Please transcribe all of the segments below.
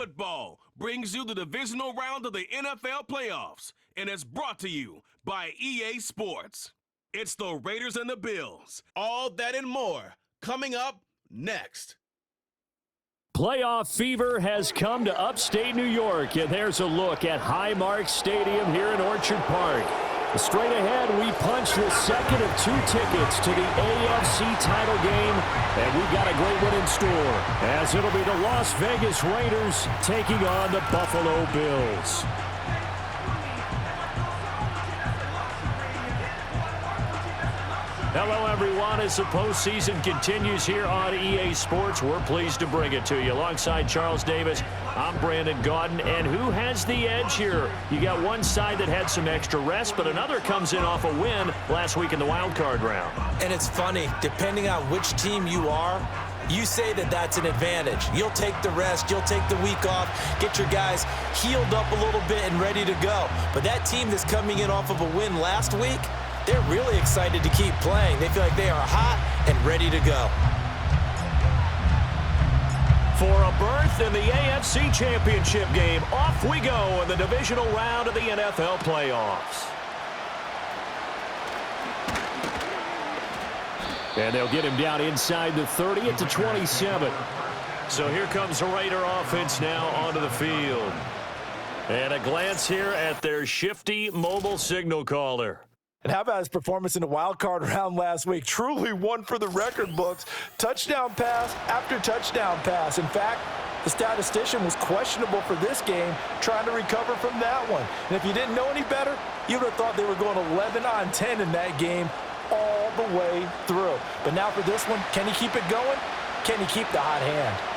Football brings you the divisional round of the NFL playoffs and is brought to you by EA Sports. It's the Raiders and the Bills. All that and more coming up next. Playoff fever has come to upstate New York, and there's a look at Highmark Stadium here in Orchard Park. Straight ahead, we punch the second of 2 tickets to the AFC title game, and we've got a great one in store, as it'll be the Las Vegas Raiders taking on the Buffalo Bills. Hello, everyone. As the postseason continues here on EA Sports, we're pleased to bring it to you. Alongside Charles Davis, I'm Brandon Gaudin. And who has the edge here? You got one side that had some extra rest, but another comes in off a win last week in the wild card round. And it's funny, depending on which team you are, you say that that's an advantage. You'll take the rest, you'll take the week off, get your guys healed up a little bit and ready to go. But that team that's coming in off of a win last week, they're really excited to keep playing. They feel like they are hot and ready to go. For a berth in the AFC Championship game, off we go in the divisional round of the NFL playoffs. And they'll get him down inside the 30 at the 27. So here comes the Raider offense now onto the field. And a glance here at their shifty mobile signal caller. And how about his performance in the wild card round last week? Truly one for the record books. Touchdown pass after touchdown pass. In fact, the statistician was questionable for this game, trying to recover from that one. And if you didn't know any better, you would have thought they were going 11 on 10 in that game all the way through. But now for this one, can he keep it going? Can he keep the hot hand?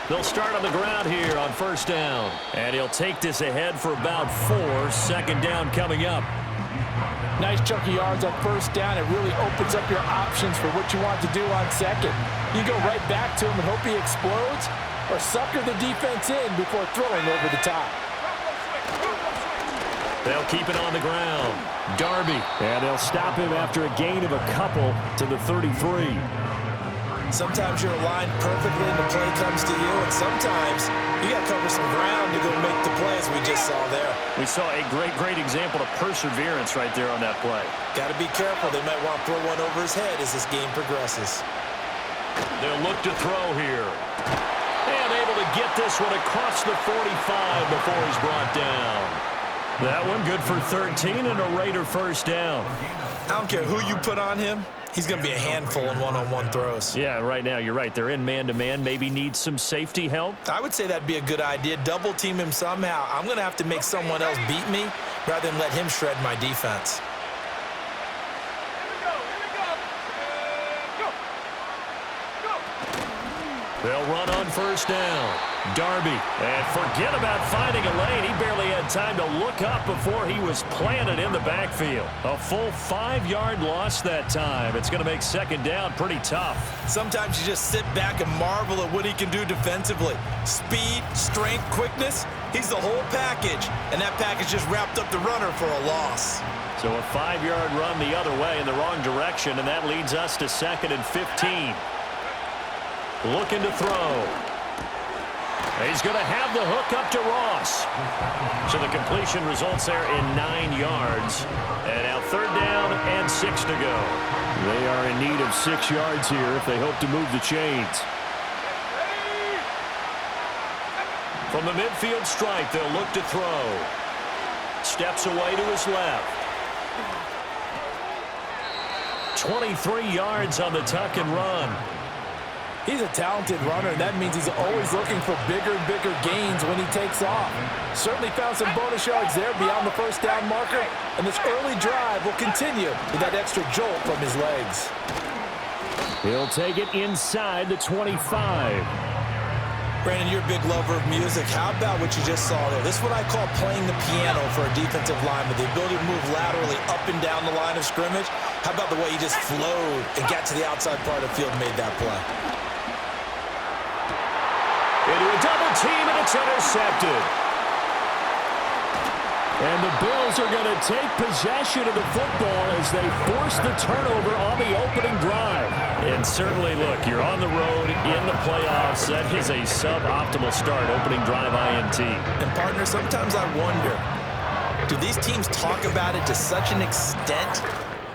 They'll start on the ground here on first down. And he'll take this ahead for about 4. Second down coming up. Nice chunky yards on first down. It really opens up your options for what you want to do on second. You go right back to him and hope he explodes, or sucker the defense in before throwing over the top. They'll keep it on the ground. Darby. And they'll stop him after a gain of a couple to the 33. Sometimes you're aligned perfectly and the play comes to you, and sometimes you got to cover some ground to go make the plays we just saw there. We saw a great example of perseverance right there on that play. Got to be careful. They might want to throw one over his head as this game progresses. They'll look to throw here. And able to get this one across the 45 before he's brought down. That one good for 13 and a Raider first down. I don't care who you put on him. He's going to be a handful in one-on-one throws. Yeah, right now, you're right. They're in man-to-man. Maybe need some safety help. I would say that'd be a good idea. Double team him somehow. I'm going to have to make someone else beat me rather than let him shred my defense. They'll run on first down. Darby. And forget about finding a lane. He barely had time to look up before he was planted in the backfield. A full 5-yard loss that time. It's going to make second down pretty tough. Sometimes you just sit back and marvel at what he can do defensively. Speed, strength, quickness. He's the whole package. And that package just wrapped up the runner for a loss. So a 5-yard run the other way in the wrong direction, and that leads us to 2nd and 15. Looking to throw. He's going to have the hook up to Ross. So the completion results there in 9 yards. And now 3rd down and 6 to go. They are in need of 6 yards here if they hope to move the chains. From the midfield stripe, they'll look to throw. Steps away to his left. 23 yards on the tuck and run. He's a talented runner, and that means he's always looking for bigger and bigger gains when he takes off. Certainly found some bonus yards there beyond the first down marker, and this early drive will continue with that extra jolt from his legs. He'll take it inside the 25. Brandon, you're a big lover of music. How about what you just saw there? This is what I call playing the piano for a defensive lineman. The ability to move laterally up and down the line of scrimmage. How about the way he just flowed and got to the outside part of the field and made that play? Into a double team, and it's intercepted. And the Bills are going to take possession of the football as they force the turnover on the opening drive. And certainly, look, you're on the road in the playoffs. That is a suboptimal start, opening drive INT. And, partner, sometimes I wonder, do these teams talk about it to such an extent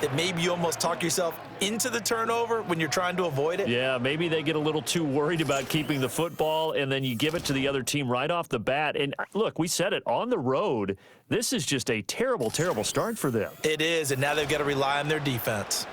that maybe you almost talk yourself into the turnover when you're trying to avoid it? Yeah, maybe they get a little too worried about keeping the football, and then you give it to the other team right off the bat. And, look, we said it, on the road, this is just a terrible, terrible start for them. It is, and now they've got to rely on their defense.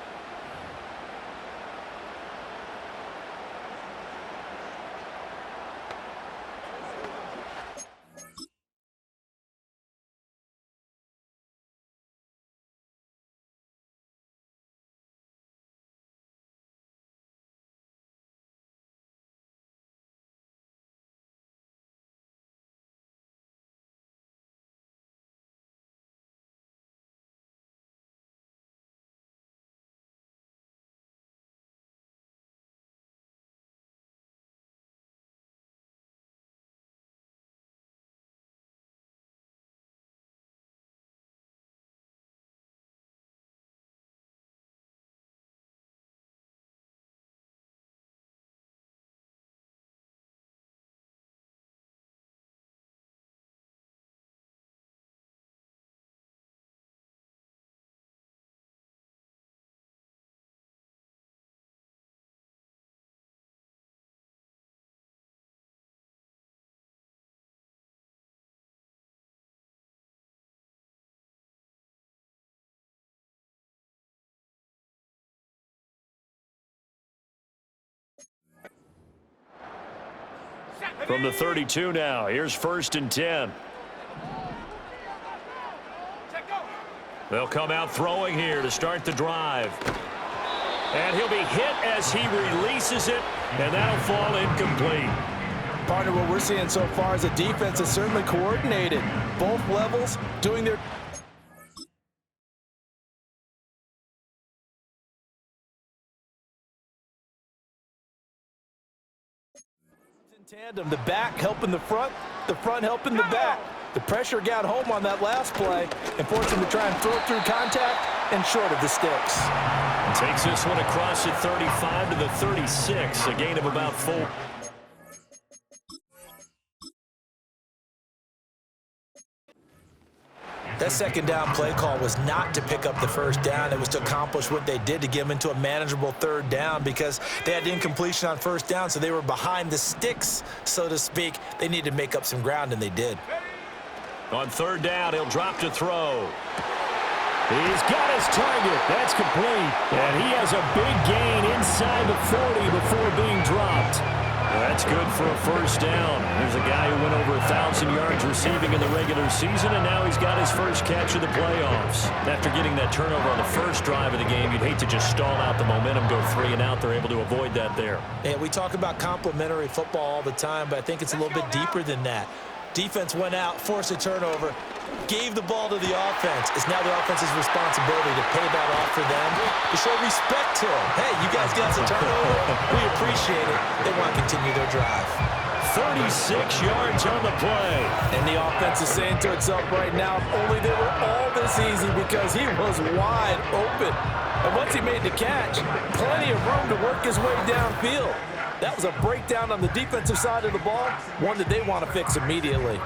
From the 32 now, here's 1st and 10. They'll come out throwing here to start the drive. And he'll be hit as he releases it, and that'll fall incomplete. Partner, what we're seeing so far is the defense is certainly coordinated. Both levels doing their... tandem, the back helping the front helping the back. The pressure got home on that last play and forced him to try and throw it through contact and short of the sticks. And takes this one across at 35 to the 36, a gain of about 4. That second down play call was not to pick up the first down. It was to accomplish what they did to get them into a manageable third down because they had incompletion on first down, so they were behind the sticks, so to speak. They needed to make up some ground, and they did. On third down, he'll drop to throw. He's got his target. That's complete. And he has a big gain inside the 40 before being dropped. That's good for a first down. There's a guy who went over 1,000 yards receiving in the regular season, and now he's got his first catch of the playoffs. After getting that turnover on the first drive of the game, you'd hate to just stall out the momentum, go 3 and out. They're able to avoid that there. Yeah, we talk about complementary football all the time, but I think it's a little bit deeper than that. Defense went out, forced a turnover, gave the ball to the offense. It's now the offense's responsibility to pay that off for them, to show respect to them. Hey, you guys got us a turnover. We appreciate it. They want to continue their drive. 36 yards on the play. And the offense is saying to itself right now, if only they were all this easy, because he was wide open. And once he made the catch, plenty of room to work his way downfield. That was a breakdown on the defensive side of the ball, one that they want to fix immediately.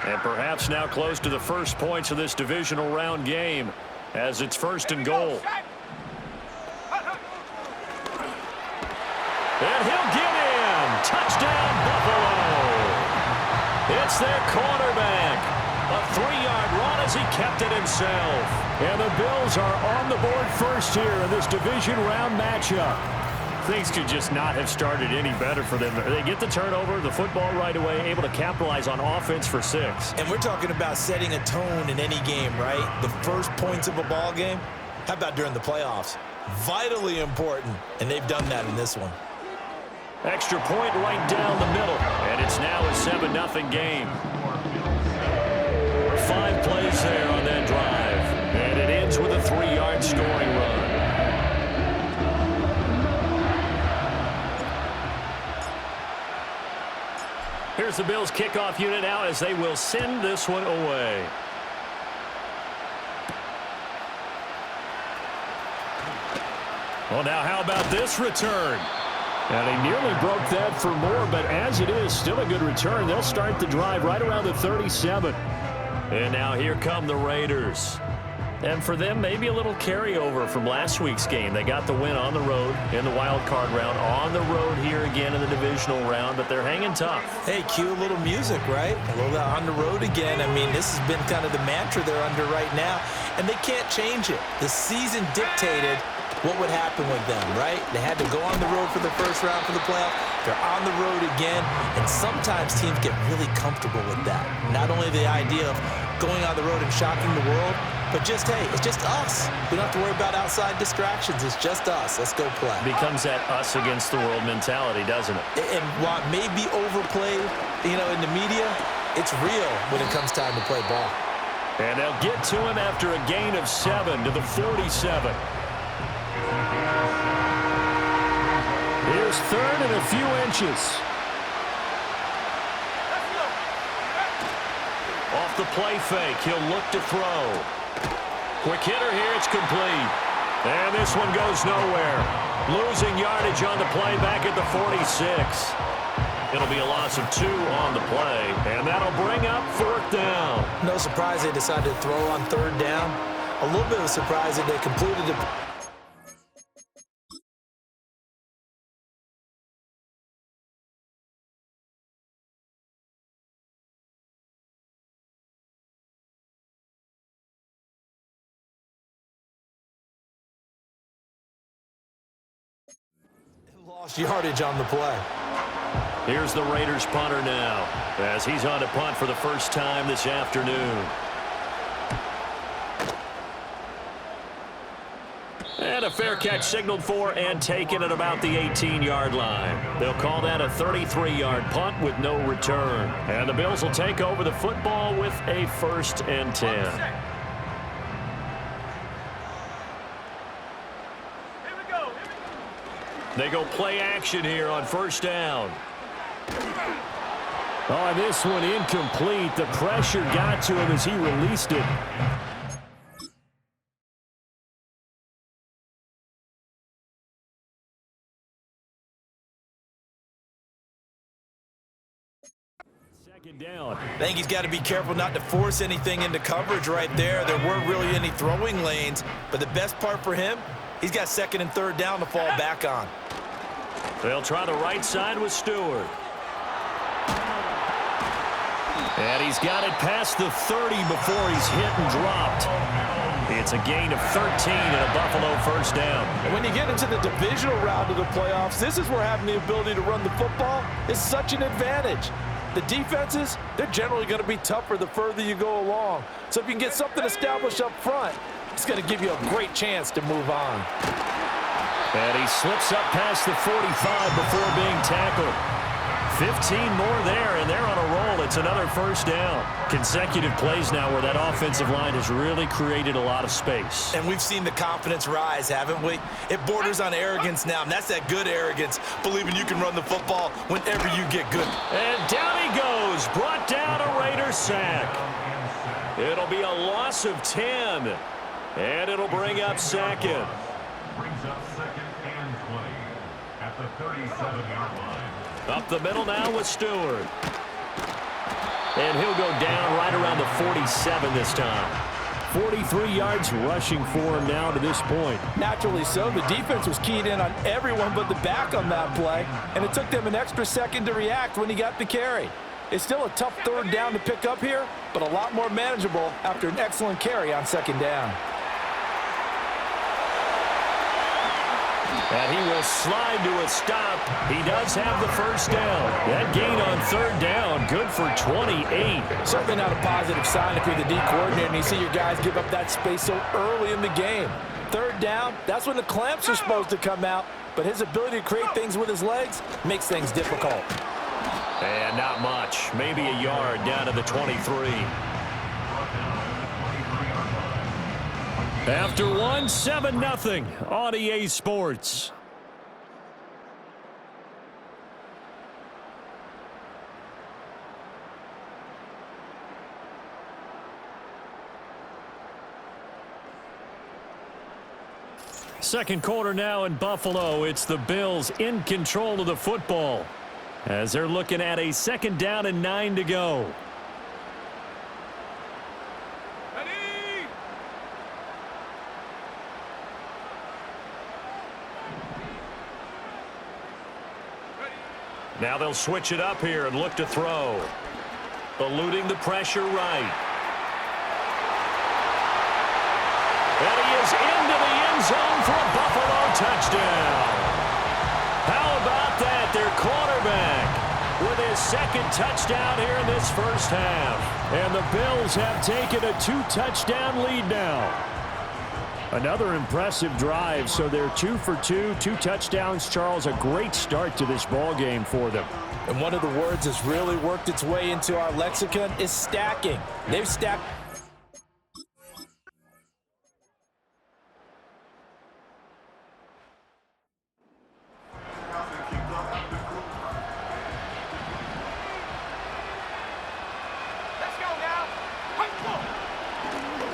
And perhaps now close to the first points of this divisional round game as it's 1st and goal. And he'll get in. Touchdown, Buffalo. It's their quarterback. A 3-yard run as he kept it himself. And the Bills are on the board first here in this division round matchup. Things could just not have started any better for them. They get the turnover, the football right away, able to capitalize on offense for 6. And we're talking about setting a tone in any game, right? The first points of a ball game. How about during the playoffs? Vitally important, and they've done that in this one. Extra point right down the middle, and it's now a 7-0 game. 5 plays there on that drive, and it ends with a 3-yard scoring run. Here's the Bills kickoff unit now as they will send this one away. Well, now how about this return? And he nearly broke that for more, but as it is, still a good return. They'll start the drive right around the 37. And now here come the Raiders. And for them, maybe a little carryover from last week's game. They got the win on the road in the wild card round, on the road here again in the divisional round, but they're hanging tough. Hey, cue a little music, right? A little on the road again. I mean, this has been kind of the mantra they're under right now, and they can't change it. The season dictated what would happen with them, right? They had to go on the road for the first round for the playoff. They're on the road again, and sometimes teams get really comfortable with that. Not only the idea of going on the road and shocking the world, but just, hey, it's just us. We don't have to worry about outside distractions. It's just us. Let's go play. Becomes that us against the world mentality, doesn't it? And while it may be overplayed, in the media, it's real when it comes time to play ball. And they'll get to him after a gain of 7 to the 47. Here's third and a few inches. Off the play fake, he'll look to throw. Quick hitter here, it's complete. And this one goes nowhere. Losing yardage on the play back at the 46. It'll be a loss of 2 on the play, and that'll bring up 4th down. No surprise they decided to throw on 3rd down. A little bit of a surprise that they completed it. Lost yardage on the play. Here's the Raiders punter now, as he's on to punt for the first time this afternoon. And a fair catch signaled for and taken at about the 18-yard line. They'll call that a 33-yard punt with no return. And the Bills will take over the football with a 1st and 10. They go play action here on 1st down. Oh, this one incomplete. The pressure got to him as he released it. Second down. I think he's got to be careful not to force anything into coverage right there. There weren't really any throwing lanes, but the best part for him, he's got 2nd and 3rd down to fall back on. They'll try the right side with Stewart. And he's got it past the 30 before he's hit and dropped. It's a gain of 13 and a Buffalo 1st down. And when you get into the divisional round of the playoffs, this is where having the ability to run the football is such an advantage. The defenses, they're generally going to be tougher the further you go along. So if you can get something established up front, it's going to give you a great chance to move on. And he slips up past the 45 before being tackled. 15 more there, and they're on a roll. It's another 1st down. Consecutive plays now where that offensive line has really created a lot of space. And we've seen the confidence rise, haven't we? It borders on arrogance now, and that's that good arrogance, believing you can run the football whenever you get good. And down he goes, brought down a Raider sack. It'll be a loss of 10, and it'll bring up 2nd. Brings up 2nd and 20 at the 37-yard line. Up the middle now with Stewart. And he'll go down right around the 47 this time. 43 yards rushing for him now to this point. Naturally so. The defense was keyed in on everyone but the back on that play, and it took them an extra second to react when he got the carry. It's still a tough 3rd down to pick up here, but a lot more manageable after an excellent carry on 2nd down. And he will slide to a stop. He does have the 1st down. That gain on 3rd down, good for 28. Certainly not a positive sign if you're the D coordinator and you see your guys give up that space so early in the game. 3rd down, that's when the clamps are supposed to come out, but his ability to create things with his legs makes things difficult. And not much, maybe a yard down to the 23. After one, 7-0 on EA Sports. Second quarter now in Buffalo. It's the Bills in control of the football as they're looking at a 2nd down and 9 to go. Now they'll switch it up here and look to throw. Eluding the pressure right. And he is into the end zone for a Buffalo touchdown. How about that? Their quarterback with his 2nd touchdown here in this first half. And the Bills have taken a 2-touchdown lead now. Another impressive drive, so they're 2 for 2, 2 touchdowns. Charles, a great start to this ball game for them. And one of the words that's really worked its way into our lexicon is stacking. They've stacked.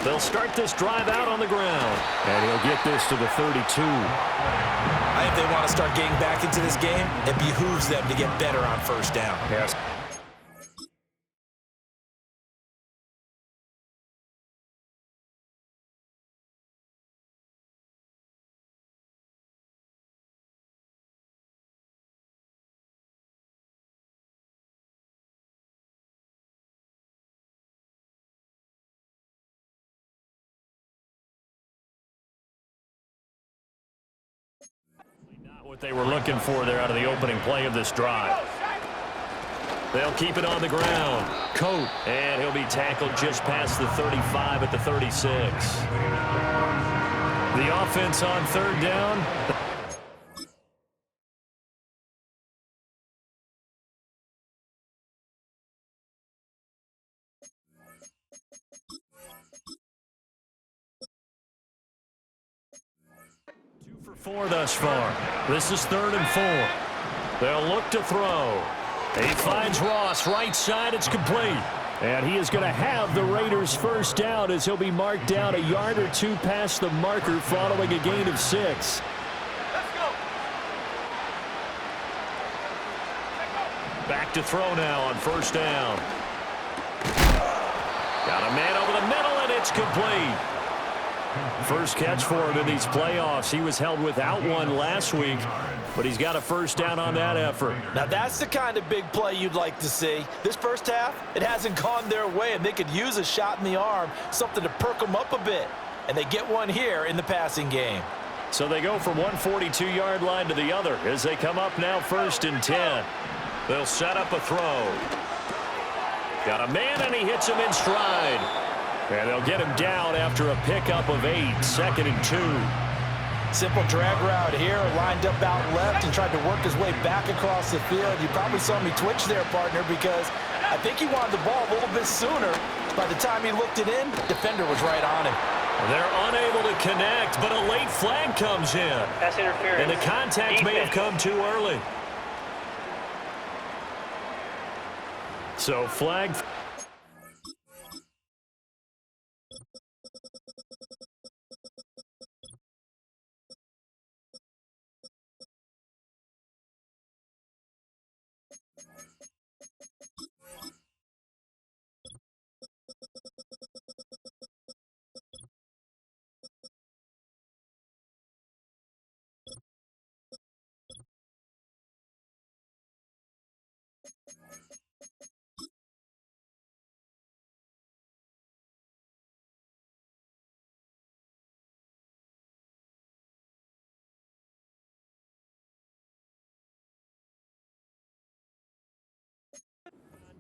They'll start this drive out on the ground. And he'll get this to the 32. I think they want to start getting back into this game. It behooves them to get better on 1st down. Yes. Not what they were looking for there out of the opening play of this drive. They'll keep it on the ground. Coat, and he'll be tackled just past the 35 at the 36. The offense on 3rd down. Four thus far. This is 3rd and 4. They'll look to throw. He finds Ross right side. It's complete. And he is going to have the Raiders' 1st down as he'll be marked down a yard or 2 past the marker following a gain of 6. Let's go. Back to throw now on 1st down. Got a man over the middle, and it's complete. First catch for him in these playoffs. He was held without one last week, but he's got a 1st down on that effort. Now that's the kind of big play you'd like to see. This first half, it hasn't gone their way, and they could use a shot in the arm, something to perk them up a bit. And they get one here in the passing game. So they go from one 42-yard line to the other as they come up now 1st and 10. They'll set up a throw. Got a man, and he hits him in stride. And they'll get him down after a pickup of 8, 2nd and 2. Simple drag route here, lined up out left and tried to work his way back across the field. You probably saw me twitch there, partner, because I think he wanted the ball a little bit sooner. By the time he looked it in, defender was right on him. They're unable to connect, but a late flag comes in. Pass interference. And the contact may have come too early. So flag.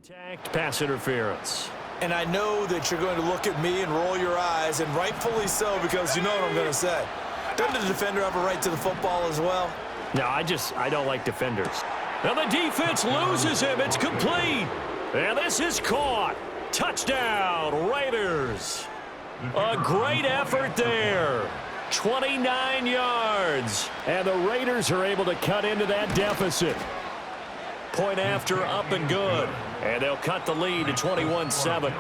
Contact, pass interference. And I know that you're going to look at me and roll your eyes, and rightfully so, because you know what I'm going to say. Doesn't the defender have a right to the football as well? No, I don't like defenders. Now the defense loses him. It's complete. And this is caught. Touchdown, Raiders. A great effort there. 29 yards. And the Raiders are able to cut into that deficit. Point after, up and good. And they'll cut the lead to 21-7.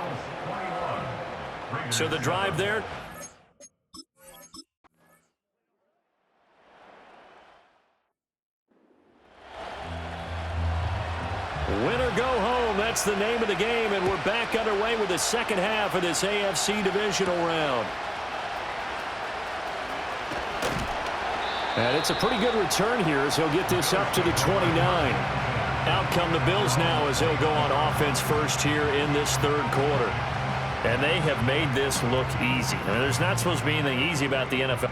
So the drive there. that's the name of the game, and we're back underway with the second half of this AFC divisional round. And it's a pretty good return here as he'll get this up to the 29. Out come the Bills now as he'll go on offense first here in this third quarter. And they have made this look easy. I mean, there's not supposed to be anything easy about the NFL.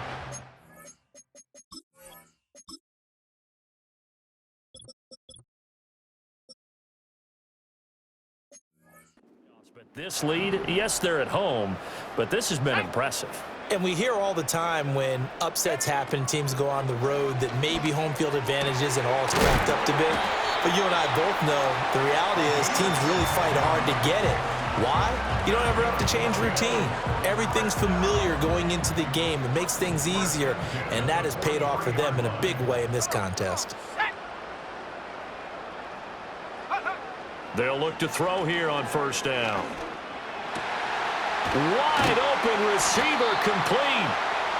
But this lead, yes, they're at home, but this has been impressive. And we hear all the time when upsets happen, teams go on the road, that maybe home field advantage isn't all it's cracked up to be. But you and I both know the reality is teams really fight hard to get it. Why? You don't ever have to change routine. Everything's familiar going into the game. It makes things easier, and that has paid off for them in a big way in this contest. They'll look to throw here on first down. Wide open receiver complete.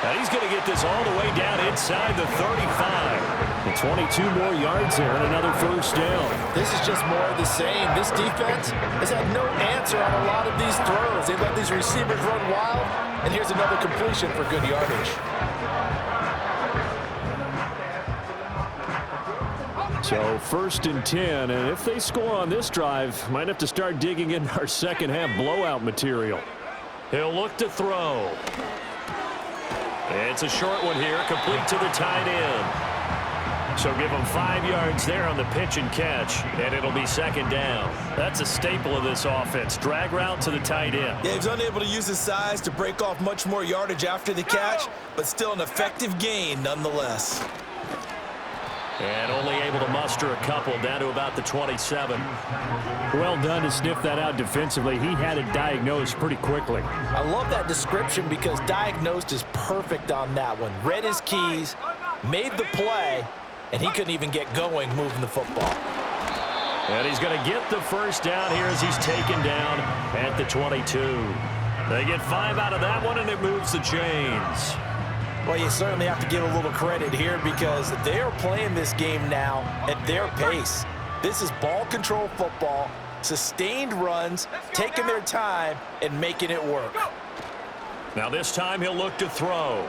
And he's going to get this all the way down inside the 35. And 22 more yards there and another first down. This is just more of the same. This defense has had no answer on a lot of these throws. They let these receivers run wild, and here's another completion for good yardage. So first and 10, and if they score on this drive, might have to start digging in our second half blowout material. He'll look to throw. It's a short one here, complete to the tight end. So give him 5 yards there on the pitch and catch, and it'll be second down. That's a staple of this offense. Drag route to the tight end. Yeah, he's unable to use his size to break off much more yardage after the catch, but still an effective gain nonetheless. And only able to muster a couple down to about the 27. Well done to sniff that out defensively. He had it diagnosed pretty quickly. I love that description because diagnosed is perfect on that one. Read his keys, made the play, and he couldn't even get going moving the football. And he's going to get the first down here as he's taken down at the 22. They get 5 out of that one, and it moves the chains. Well, you certainly have to give a little credit here because they are playing this game now at their pace. This is ball control football, sustained runs, taking their time, and making it work. Now this time he'll look to throw.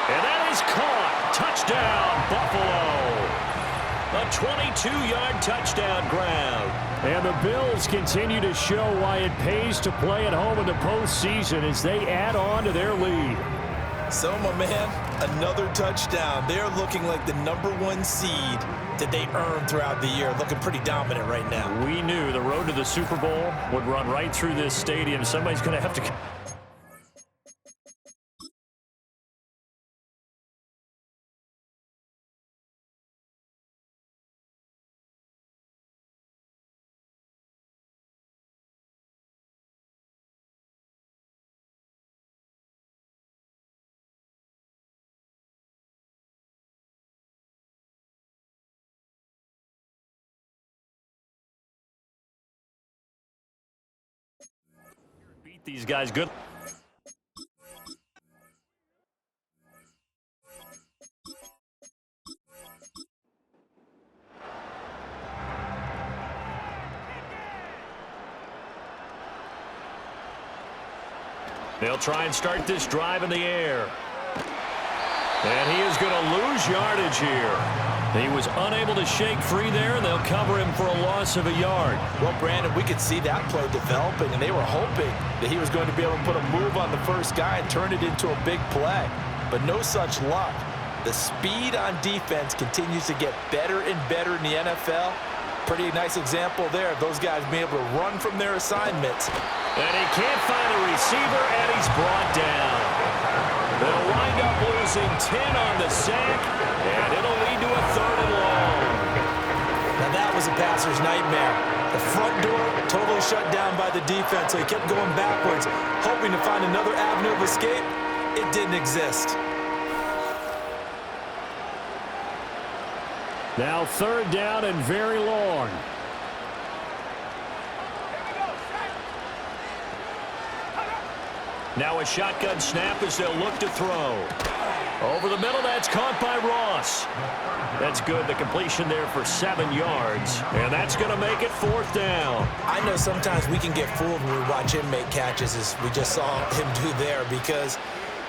And that is caught. Touchdown, Buffalo. A 22-yard touchdown ground. And the Bills continue to show why it pays to play at home in the postseason as they add on to their lead. So, my man, another touchdown. They're looking like the #1 seed that they earned throughout the year. Looking pretty dominant right now. We knew the road to the Super Bowl would run right through this stadium. Somebody's going to have to... beat these guys good. They'll try and start this drive in the air. And he is going to lose yardage here. He was unable to shake free there, and they'll cover him for a loss of a yard. Well, Brandon, we could see that play developing, and they were hoping that he was going to be able to put a move on the first guy and turn it into a big play. But no such luck. The speed on defense continues to get better and better in the NFL. Pretty nice example there of those guys being able to run from their assignments. And he can't find a receiver, and he's brought down. They'll wind up losing 10 on the sack, and it'll lead to a 3rd and long. Now that was a passer's nightmare. The front door totally shut down by the defense, so he kept going backwards, hoping to find another avenue of escape. It didn't exist. Now 3rd down and very long. Now a shotgun snap as they'll look to throw. Over the middle, that's caught by Ross. That's good. The completion there for 7 yards. And that's going to make it 4th down. I know sometimes we can get fooled when we watch him make catches, as we just saw him do there, because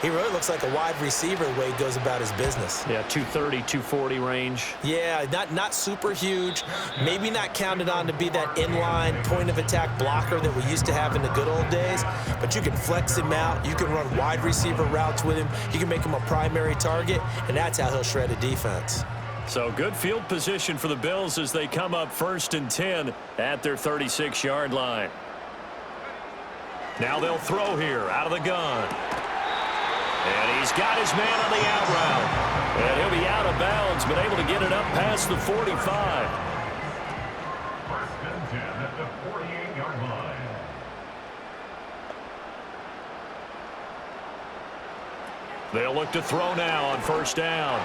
he really looks like a wide receiver the way he goes about his business. Yeah, 230, 240 range. Yeah, not super huge. Maybe not counted on to be that inline point-of-attack blocker that we used to have in the good old days, but you can flex him out. You can run wide receiver routes with him. You can make him a primary target, and that's how he'll shred a defense. So good field position for the Bills as they come up 1st and 10 at their 36-yard line. Now they'll throw here out of the gun. And he's got his man on the out route. And he'll be out of bounds, but able to get it up past the 45. 1st and 10 at the 48-yard line. They'll look to throw now on 1st down.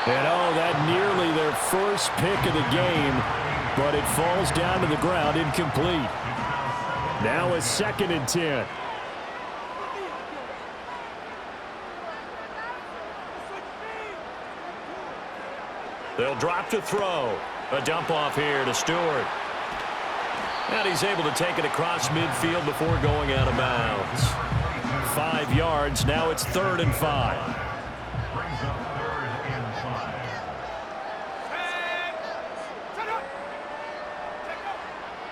And oh, that nearly their first pick of the game, but it falls down to the ground incomplete. Now it's 2nd and 10. They'll drop to throw. A dump off here to Stewart. And he's able to take it across midfield before going out of bounds. 5 yards. Now it's 3rd and 5. Brings up 3rd and 5.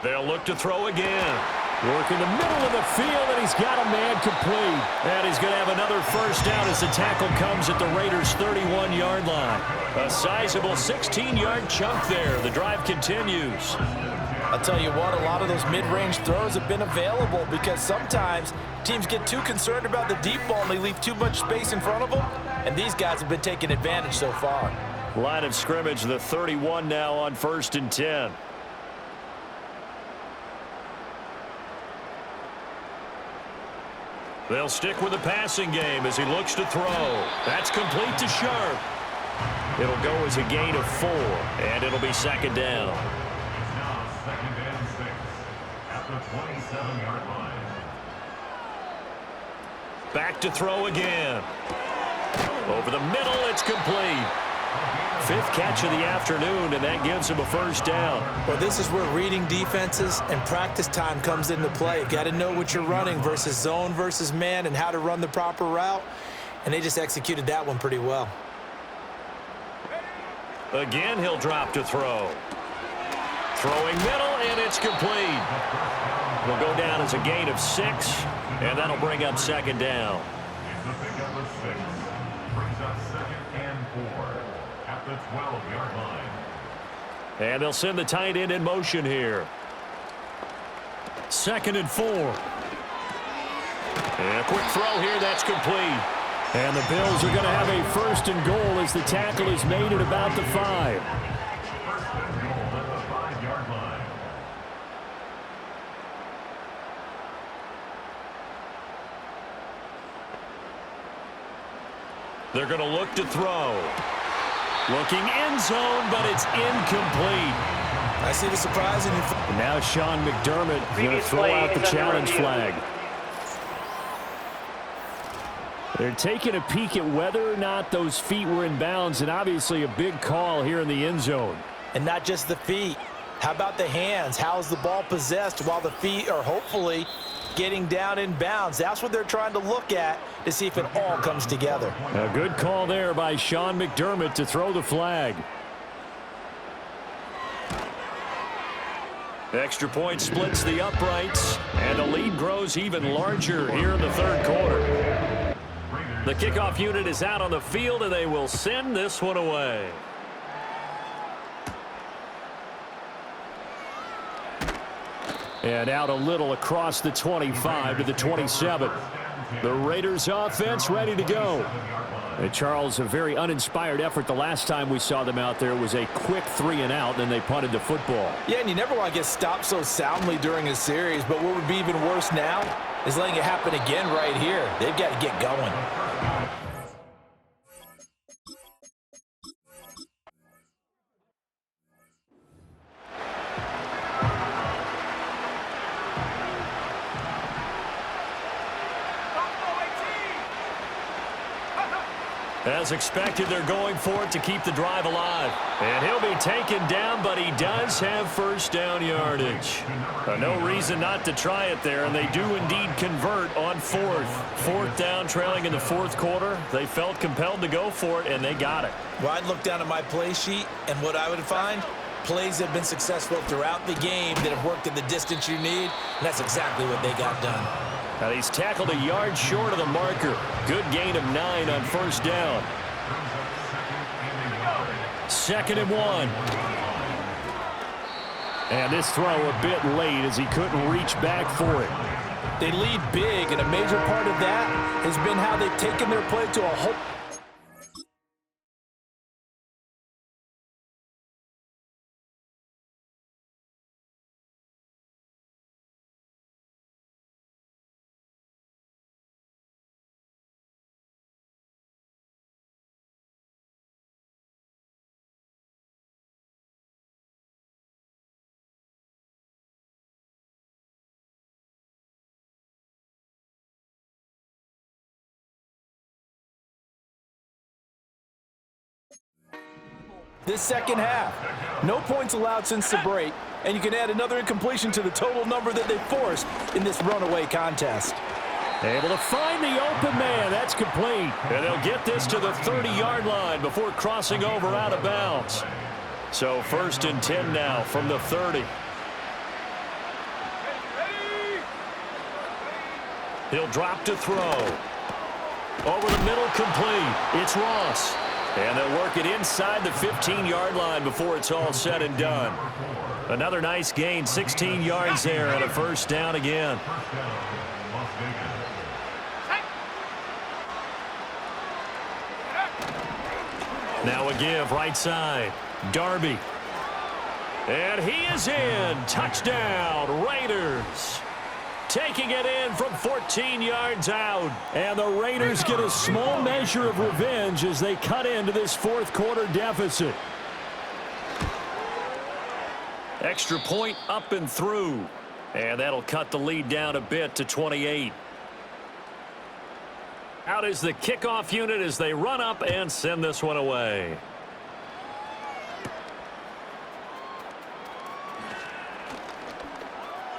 They'll look to throw again. Working the middle of the field, and he's got a man complete. And he's going to have another 1st down as the tackle comes at the Raiders' 31-yard line. A sizable 16-yard chunk there. The drive continues. I'll tell you what, a lot of those mid-range throws have been available because sometimes teams get too concerned about the deep ball and they leave too much space in front of them, and these guys have been taking advantage so far. Line of scrimmage, the 31 now on 1st and 10. They'll stick with the passing game as he looks to throw. That's complete to Sharp. It'll go as a gain of 4, and it'll be 2nd down. It's now 2nd and 6 at the 27-yard line. Back to throw again. Over the middle, it's complete. 5th catch of the afternoon, and that gives him a 1st down. Well, this is where reading defenses and practice time comes into play. Got to know what you're running versus zone versus man and how to run the proper route, and they just executed that one pretty well. Again, he'll drop to throw. Throwing middle, and it's complete. Will go down as a gain of 6, and that'll bring up 2nd down. It's a pickup of 6. Brings up 2nd and 4 at the 12-yard line. And they'll send the tight end in motion here. 2nd and 4. And a quick throw here, that's complete. And the Bills are going to have a 1st and goal as the tackle is made at about the 5. 1st and goal at the 5-yard line. They're going to look to throw. Looking end zone, but it's incomplete. I see the surprise in you. And now Sean McDermott going to throw out the challenge flag. They're taking a peek at whether or not those feet were in bounds, and obviously a big call here in the end zone. And not just the feet. How about the hands? How's the ball possessed while the feet are hopefully getting down in bounds? That's what they're trying to look at to see if it all comes together. A good call there by Sean McDermott to throw the flag. Extra point splits the uprights, and the lead grows even larger here in the 3rd quarter. The kickoff unit is out on the field, and they will send this one away. And out a little across the 25 to the 27. The Raiders offense ready to go. And Charles, a very uninspired effort the last time we saw them out there was a quick 3 and out, and then they punted the football. Yeah, and you never want to get stopped so soundly during a series, but what would be even worse now is letting it happen again right here. They've got to get going. As expected, they're going for it to keep the drive alive. And he'll be taken down, but he does have first down yardage. No reason not to try it there, and they do indeed convert on fourth. Fourth down, trailing in the fourth quarter. They felt compelled to go for it, and they got it. Well, I'd look down at my play sheet, and what I would find, plays have been successful throughout the game that have worked in the distance you need, and that's exactly what they got done. Now he's tackled a yard short of the marker. Good gain of 9 on first down. 2nd and 1. And this throw a bit late as he couldn't reach back for it. They lead big, and a major part of that has been how they've taken their play to a whole... This second half, no points allowed since the break, and you can add another incompletion to the total number that they forced in this runaway contest. Able to find the open man. That's complete. And they'll get this to the 30-yard line before crossing over out of bounds. So 1st and 10 now from the 30. He'll drop to throw. Over the middle, complete. It's Ross. And they'll work it inside the 15-yard line before it's all said and done. Another nice gain, 16 yards there, and a first down again. Now a give, right side. Darby. And he is in. Touchdown, Raiders. Taking it in from 14 yards out. And the Raiders get a small measure of revenge as they cut into this fourth quarter deficit. Extra point up and through. And that'll cut the lead down a bit to 28. Out is the kickoff unit as they run up and send this one away.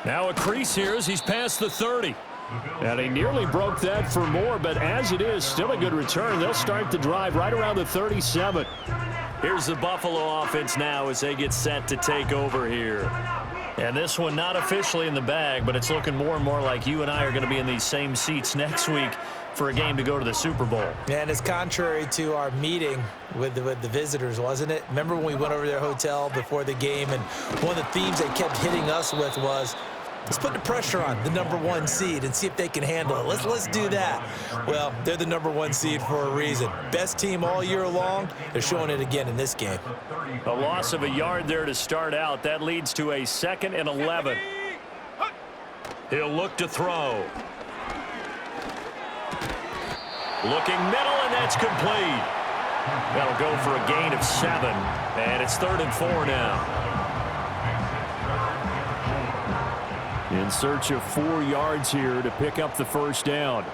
Now a crease here as he's past the 30. And he nearly broke that for more, but as it is, still a good return. They'll start the drive right around the 37. Here's the Buffalo offense now as they get set to take over here. And this one not officially in the bag, but it's looking more and more like you and I are going to be in these same seats next week for a game to go to the Super Bowl. And it's contrary to our meeting with the visitors, wasn't it? Remember when we went over their hotel before the game, and one of the themes they kept hitting us with was, let's put the pressure on the #1 seed and see if they can handle it. Let's do that. Well, they're the #1 seed for a reason. Best team all year long. They're showing it again in this game. A loss of a yard there to start out. That leads to a 2nd and 11. He'll look to throw. Looking middle, and that's complete. That'll go for a gain of 7, and it's 3rd and 4 now. In search of 4 yards here to pick up the first down.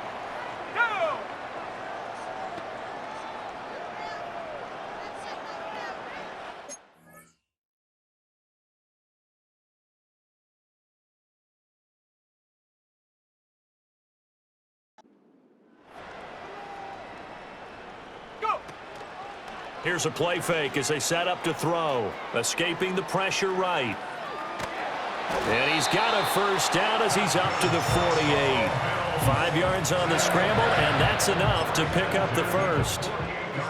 Here's a play fake as they set up to throw. Escaping the pressure right. And he's got a first down as he's up to the 48. 5 yards on the scramble, and that's enough to pick up the first.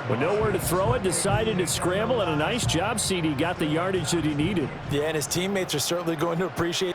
With nowhere to throw it, decided to scramble, and a nice job, CD. Got the yardage that he needed. Yeah, and his teammates are certainly going to appreciate.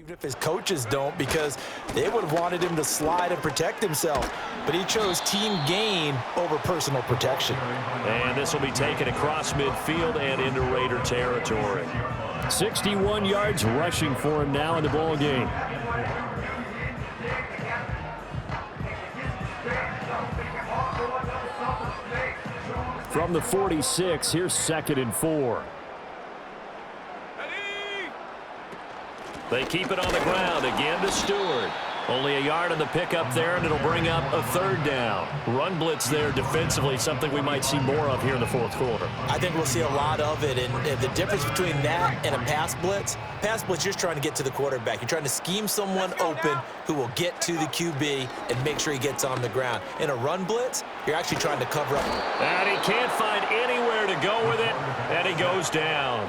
Even if his coaches don't, because they would have wanted him to slide and protect himself. But he chose team gain over personal protection. And this will be taken across midfield and into Raider territory. 61 yards rushing for him now in the ball game. From the 46, here's 2nd and 4. They keep it on the ground again to Stewart. Only a yard on the pickup there, and it'll bring up a 3rd down. Run blitz there defensively, something we might see more of here in the 4th quarter. I think we'll see a lot of it, and the difference between that and a pass blitz, you're just trying to get to the quarterback. You're trying to scheme someone open who will get to the QB and make sure he gets on the ground. In a run blitz, you're actually trying to cover up. And he can't find anywhere to go with it, and he goes down.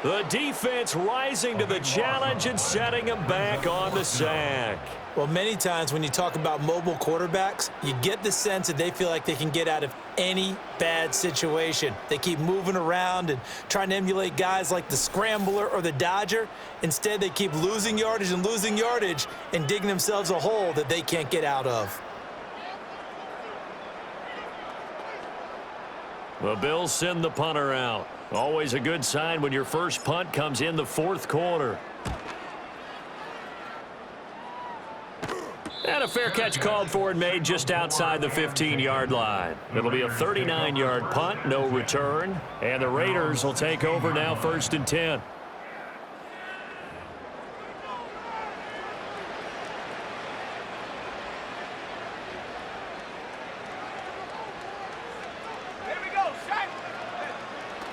The defense rising to the challenge and setting him back on the sack. Well, many times when you talk about mobile quarterbacks, you get the sense that they feel like they can get out of any bad situation. They keep moving around and trying to emulate guys like the Scrambler or the Dodger. Instead, they keep losing yardage and digging themselves a hole that they can't get out of. The Bills send the punter out. Always a good sign when your first punt comes in the 4th quarter. And a fair catch called for and made just outside the 15-yard line. It'll be a 39-yard punt, no return. And the Raiders will take over now 1st and 10.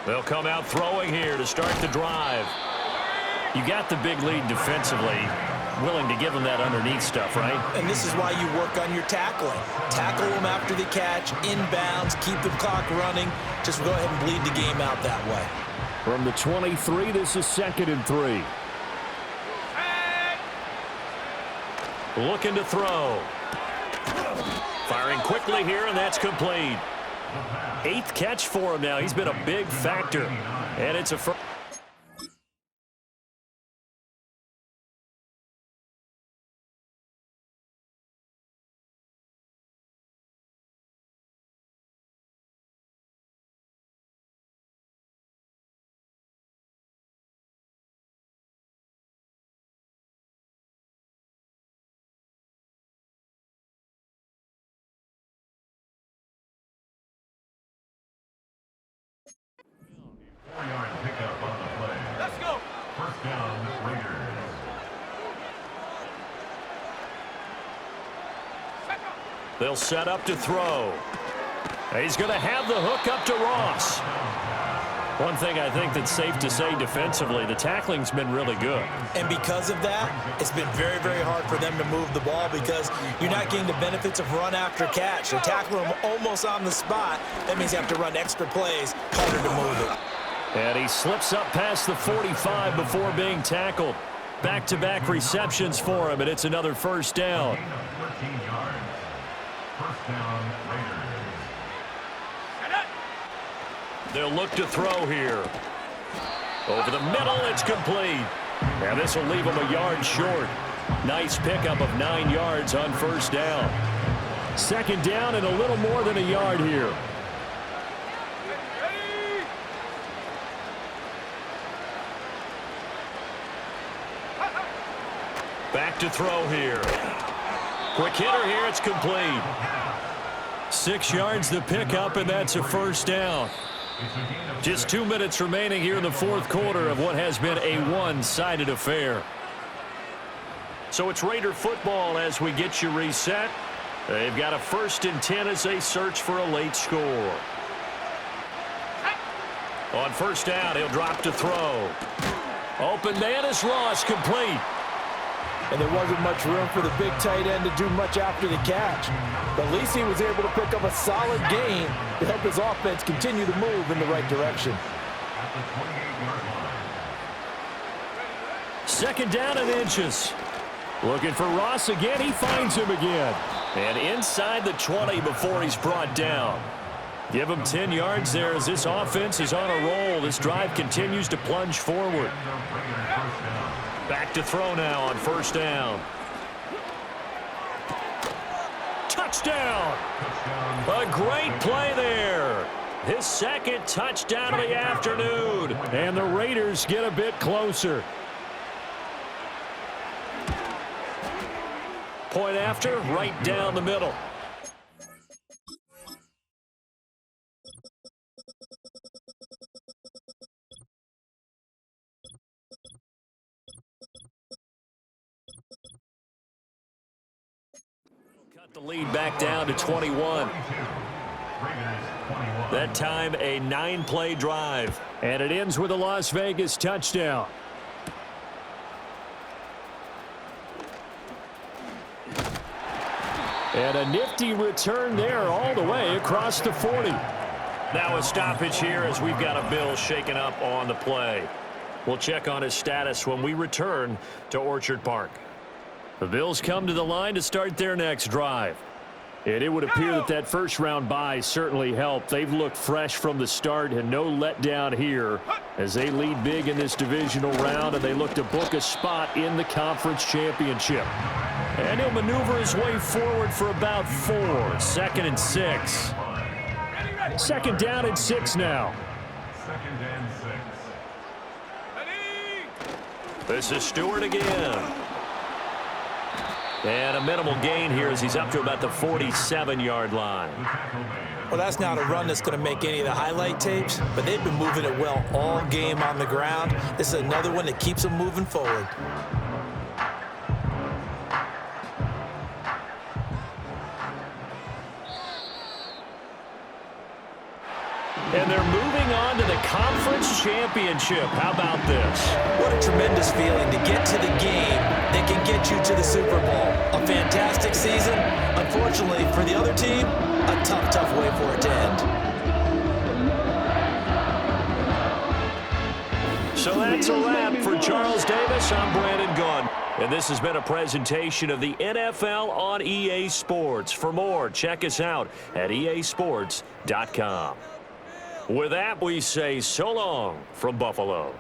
They'll come out throwing here to start the drive. You got the big lead defensively. Willing to give them that underneath stuff, right? And this is why you work on your tackling. Tackle them after the catch, inbounds, keep the clock running. Just go ahead and bleed the game out that way. From the 23, this is 2nd and 3. Looking to throw. Firing quickly here, and that's complete. 8th catch for him now. He's been a big factor. And it's a first. Pickup on the play. Let's go. 1st down, Raiders. They'll set up to throw. He's going to have the hook up to Ross. One thing I think that's safe to say defensively, the tackling's been really good. And because of that, it's been very, very hard for them to move the ball because you're not getting the benefits of run after catch. They're tackling them almost on the spot. That means you have to run extra plays, harder to move it. And he slips up past the 45 before being tackled. Back-to-back receptions for him, and it's another 1st down. 13 yards. 1st down, Raiders. They'll look to throw here. Over the middle, it's complete. And this will leave him a yard short. Nice pickup of 9 yards on 1st down. 2nd down and a little more than a yard here. Back to throw here. Quick hitter here, it's complete. 6 yards the pickup, and that's a 1st down. Just 2 minutes remaining here in the 4th quarter of what has been a one-sided affair. So it's Raider football as we get you reset. They've got a 1st and 10 as they search for a late score. On 1st down, he'll drop to throw. Open man is Ross, complete. And there wasn't much room for the big tight end to do much after the catch. But at least he was able to pick up a solid gain to help his offense continue to move in the right direction. At the 28-yard line. 2nd down and inches. Looking for Ross again. He finds him again. And inside the 20 before he's brought down. Give him 10 yards there as this offense is on a roll. This drive continues to plunge forward. Back to throw now on first down. Touchdown! A great play there. His second touchdown of the afternoon. And the Raiders get a bit closer. Point after, right down the middle. Cut the lead back down to 21. That time, a 9-play drive. And it ends with a Las Vegas touchdown. And a nifty return there all the way across the 40. Now a stoppage here as we've got a Bill shaken up on the play. We'll check on his status when we return to Orchard Park. The Bills come to the line to start their next drive. And it would appear that that first-round bye certainly helped. They've looked fresh from the start and no letdown here as they lead big in this divisional round, and they look to book a spot in the conference championship. And he'll maneuver his way forward for about 4. 2nd and 6. Second down and 6 now. 2nd and 6. This is Stewart again. And a minimal gain here as he's up to about the 47-yard line. Well, that's not a run that's going to make any of the highlight tapes, but they've been moving it well all game on the ground. This is another one that keeps them moving forward. And they're moving on to the conference championship. How about this? What a tremendous feeling to get to the game that can get you to the Super Bowl. A fantastic season. Unfortunately, for the other team, a tough, tough way for it to end. So that's a wrap for Charles Davis. I'm Brandon Gunn. And this has been a presentation of the NFL on EA Sports. For more, check us out at easports.com. With that, we say so long from Buffalo.